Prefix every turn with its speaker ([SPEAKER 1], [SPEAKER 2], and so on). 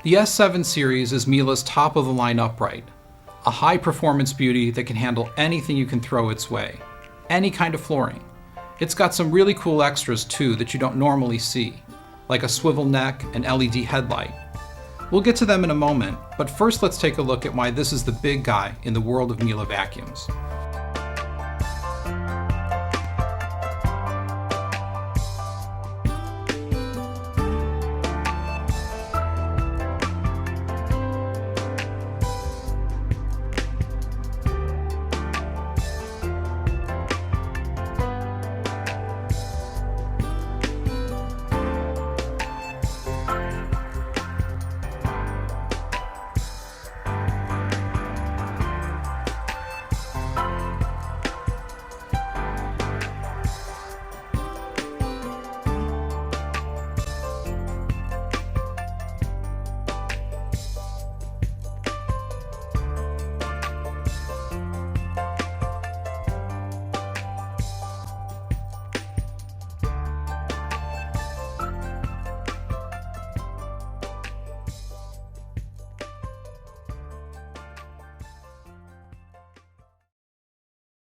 [SPEAKER 1] The S7 series is Miele's top-of-the-line upright, a high-performance beauty that can handle anything you can throw its way, any kind of flooring. It's got some really cool extras too that you don't normally see, like a swivel neck and LED headlight. We'll get to them in a moment, but first let's take a look at why this is the big guy in the world of Miele vacuums.